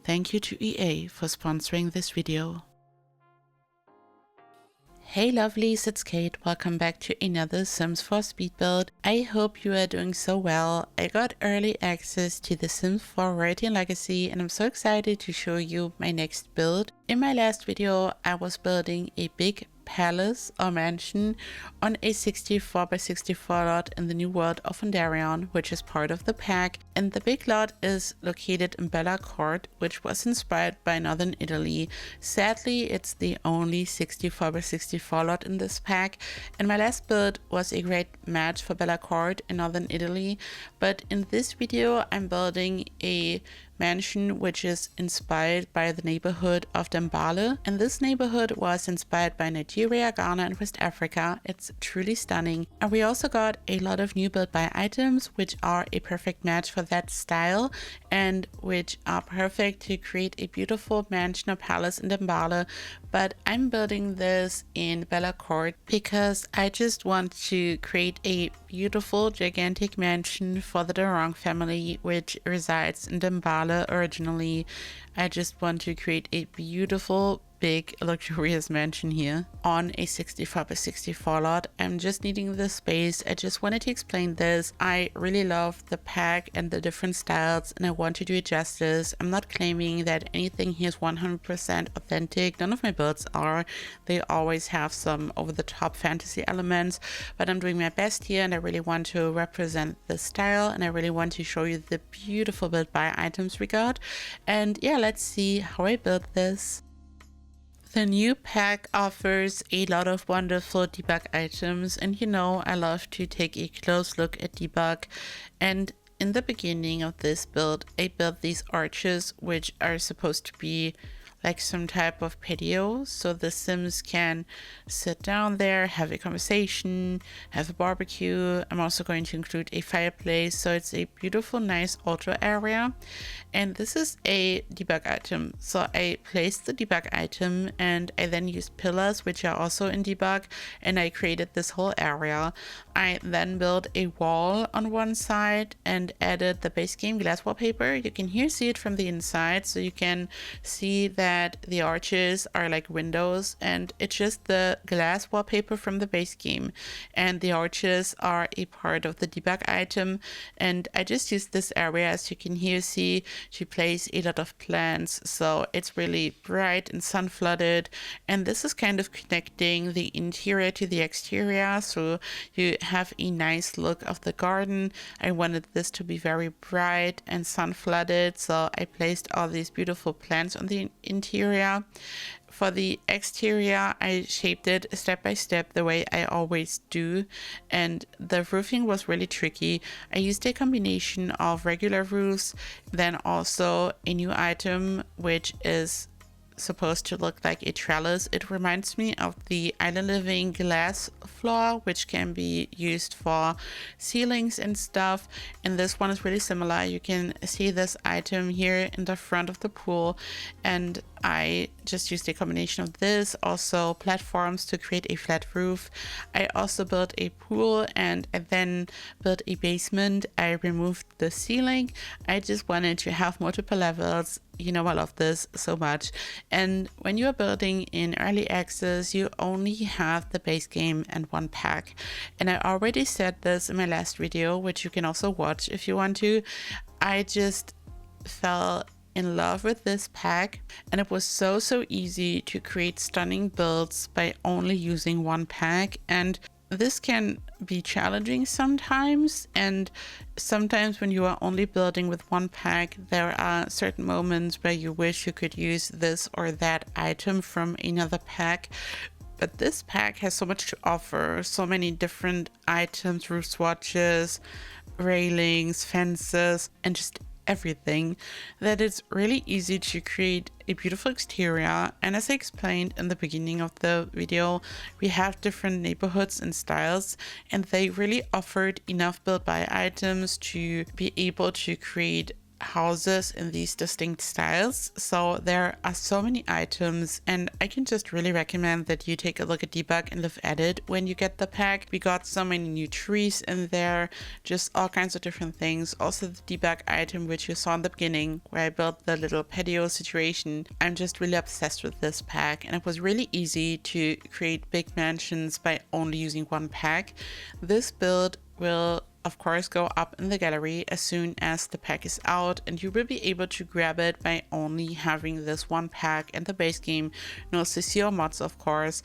Thank you to EA for sponsoring this video. Hey lovelies, it's Kate. Welcome back to another Sims 4 speed build. I hope you are doing so well. I got early access to the Sims 4 Rarity and Legacy and I'm so excited to show you my next build. In my last video, I was building a big palace or mansion on a 64x64 lot in the new world of DARONG, which is part of the pack, and the big lot is located in Bella Court, which was inspired by northern Italy. Sadly, it's the only 64x64 lot in this pack, and my last build was a great match for Bella Court in northern Italy, but in this video I'm building a mansion which is inspired by the neighborhood of Dambale, and this neighborhood was inspired by Nigeria, Ghana and West Africa. It's truly stunning, and we also got a lot of new build buy items which are a perfect match for that style and which are perfect to create a beautiful mansion or palace in Dambale. But I'm building this in Bella Court because I just want to create a beautiful gigantic mansion for the DARONG family which resides in Dambale originally. I just want to create a beautiful big luxurious mansion here on a 64x64 lot. I'm just needing the space. I just wanted to explain this. I really love the pack and the different styles and I want to do it justice. I'm not claiming that anything here is 100% authentic. None of my builds are. They always have some over the top fantasy elements, but I'm doing my best here and I really want to represent the style and I really want to show you the beautiful build buy items we got. And yeah, let's see how I built this. The new pack offers a lot of wonderful debug items, and you know I love to take a close look at debug. And in the beginning of this build, I built these arches which are supposed to be like some type of patio, so the Sims can sit down there, have a conversation, have a barbecue. I'm also going to include a fireplace, so it's a beautiful, nice outdoor area. And this is a debug item, so I placed the debug item and I then used pillars which are also in debug, and I created this whole area. I then built a wall on one side and added the base game glass wallpaper. You can here see it from the inside, so you can see that the arches are like windows and it's just the glass wallpaper from the base game, and the arches are a part of the debug item. And I just used this area, as you can here see, to place a lot of plants, so it's really bright and sun flooded, and this is kind of connecting the interior to the exterior, so you have a nice look of the garden. I wanted this to be very bright and sun flooded, so I placed all these beautiful plants on the interior. For the exterior, I shaped it step by step the way I always do, and the roofing was really tricky. I used a combination of regular roofs, then also a new item which is supposed to look like a trellis. It reminds me of the Island Living glass floor, which can be used for ceilings and stuff, and this one is really similar. You can see this item here in the front of the pool, and I just used a combination of this, also platforms to create a flat roof. I also built a pool and I then built a basement. I removed the ceiling. I just wanted to have multiple levels. You know, I love this so much. And when you are building in early access, you only have the base game and one pack. And I already said this in my last video, which you can also watch if you want to. I just fell in love with this pack, and it was so easy to create stunning builds by only using one pack. And this can be challenging sometimes, and sometimes when you are only building with one pack, there are certain moments where you wish you could use this or that item from another pack. But this pack has so much to offer, so many different items, roof swatches, railings, fences, and just everything, that it's really easy to create a beautiful exterior. And as I explained in the beginning of the video, we have different neighborhoods and styles, and they really offered enough build buy items to be able to create houses in these distinct styles. So there are so many items, and I can just really recommend that you take a look at Debug and look at it when you get the pack. We got so many new trees in there, just all kinds of different things. Also the Debug item, which you saw in the beginning, where I built the little patio situation. I'm just really obsessed with this pack, and it was really easy to create big mansions by only using one pack. This build will of course go up in the gallery as soon as the pack is out, and you will be able to grab it by only having this one pack and the base game. No CCO mods, of course.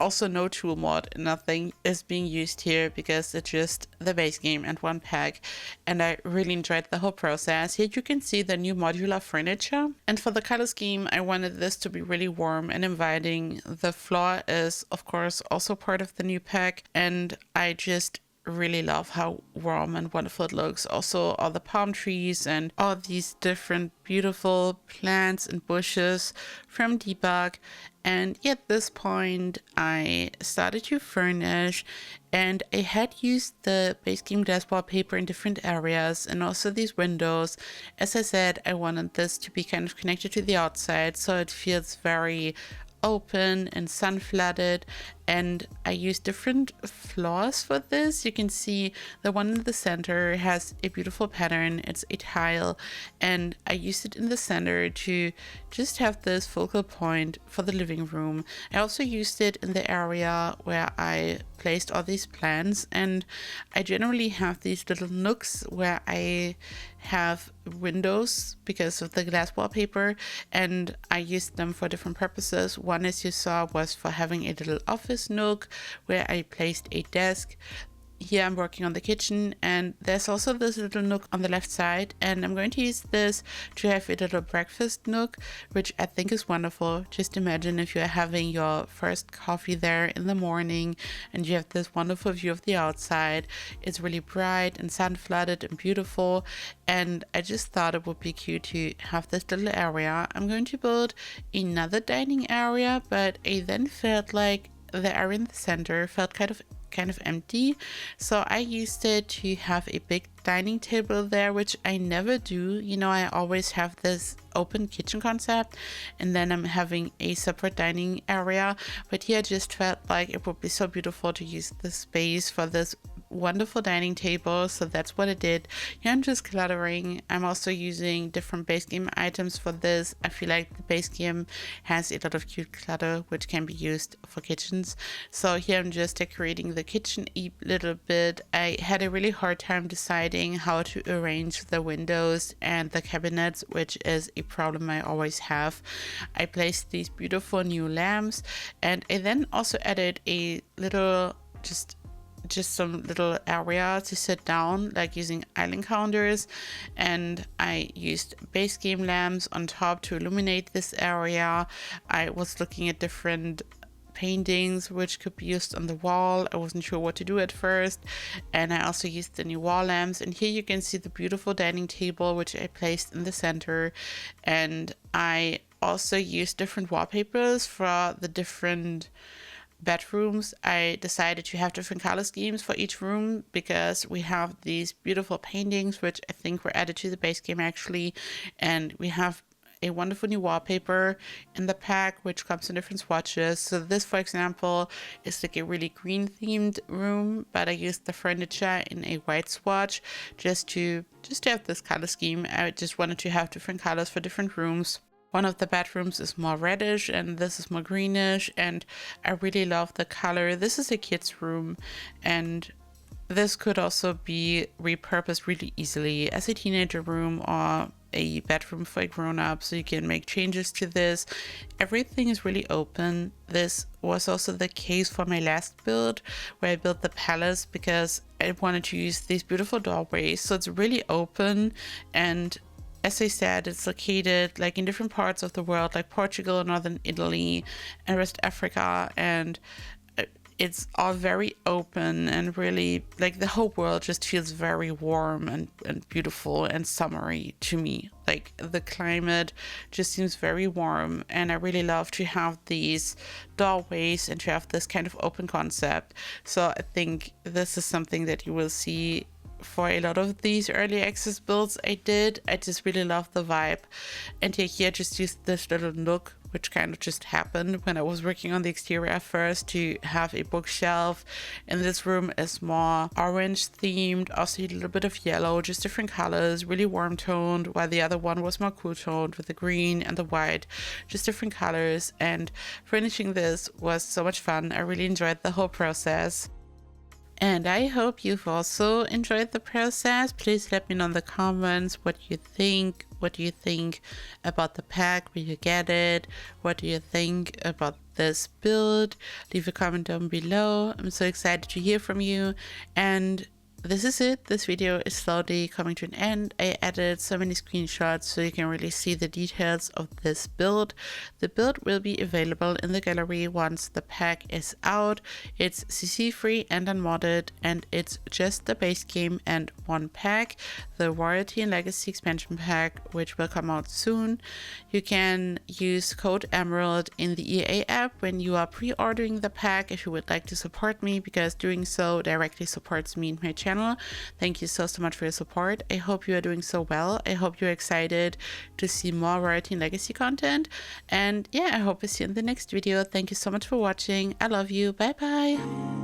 Also no tool mod, nothing is being used here because it's just the base game and one pack, and I really enjoyed the whole process. Here you can see the new modular furniture, and for the color scheme I wanted this to be really warm and inviting. The floor is of course also part of the new pack, and I just really love how warm and wonderful it looks. Also all the palm trees and all these different beautiful plants and bushes from Debug. And at this point I started to furnish, and I had used the base game glass wallpaper in different areas and also these windows. As I said, I wanted this to be kind of connected to the outside, so it feels very open and sun flooded, and I used different floors for this. You can see the one in the center has a beautiful pattern. It's a tile, and I used it in the center to just have this focal point for the living room. I also used it in the area where I placed all these plants, and I generally have these little nooks where I have windows because of the glass wallpaper, and I used them for different purposes. One, as you saw, was for having a little office nook where I placed a desk. Here I'm working on the kitchen, and there's also this little nook on the left side, and I'm going to use this to have a little breakfast nook, which I think is wonderful. Just imagine if you're having your first coffee there in the morning and you have this wonderful view of the outside. It's really bright and sun flooded and beautiful, and I just thought it would be cute to have this little area. I'm going to build another dining area, but I then felt like the area in the center felt kind of empty, so I used it to have a big dining table there, which I never do. You know, I always have this open kitchen concept and then I'm having a separate dining area, but here I just felt like it would be so beautiful to use the space for this wonderful dining table, so that's what I did. Here I'm just cluttering. I'm also using different base game items for this. I feel like the base game has a lot of cute clutter which can be used for kitchens, so here I'm just decorating the kitchen a little bit. I had a really hard time deciding how to arrange the windows and the cabinets, which is a problem I always have. I placed these beautiful new lamps, and I then also added a little just some little area to sit down, like using island counters, and I used base game lamps on top to illuminate this area. I was looking at different paintings which could be used on the wall. I wasn't sure what to do at first, and I also used the new wall lamps. And here you can see the beautiful dining table which I placed in the center, and I also used different wallpapers for the different bedrooms. I decided to have different color schemes for each room because we have these beautiful paintings which I think were added to the base game actually, and we have a wonderful new wallpaper in the pack which comes in different swatches. So this, for example, is like a really green themed room, but I used the furniture in a white swatch just to have this color scheme. I just wanted to have different colors for different rooms. One of the bedrooms is more reddish and this is more greenish, and I really love the color. This is a kid's room, and this could also be repurposed really easily as a teenager room or a bedroom for a grown-up, so you can make changes to this. Everything is really open. This was also the case for my last build where I built the palace because I wanted to use these beautiful doorways, so it's really open. And as I said, it's located like in different parts of the world, like Portugal, northern Italy, and West Africa, and it's all very open and really like the whole world just feels very warm and beautiful and summery to me. Like the climate just seems very warm, and I really love to have these doorways and to have this kind of open concept. So I think this is something that you will see for a lot of these early access builds I did. I just really love the vibe. And yeah, here I just used this little nook, which kind of just happened when I was working on the exterior first, to have a bookshelf. And this room is more orange themed, also a little bit of yellow, just different colors, really warm toned, while the other one was more cool toned with the green and the white, just different colors. And finishing this was so much fun. I really enjoyed the whole process. And I hope you've also enjoyed the process. Please let me know in the comments what you think. What do you think about the pack when you get it? What do you think about this build? Leave a comment down below. I'm so excited to hear from you. And this is it. This video is slowly coming to an end. I added so many screenshots so you can really see the details of this build. The build will be available in the gallery once the pack is out. It's CC free and unmodded, and it's just the base game and one pack, the Royalty and Legacy expansion pack, which will come out soon. You can use code EMERALD in the EA app when you are pre-ordering the pack if you would like to support me, because doing so directly supports me and my channel. Thank you so much for your support. I hope you are doing so well. I hope you're excited to see more Royalty and Legacy content. And yeah, I hope to see you in the next video. Thank you so much for watching. I love you. Bye bye.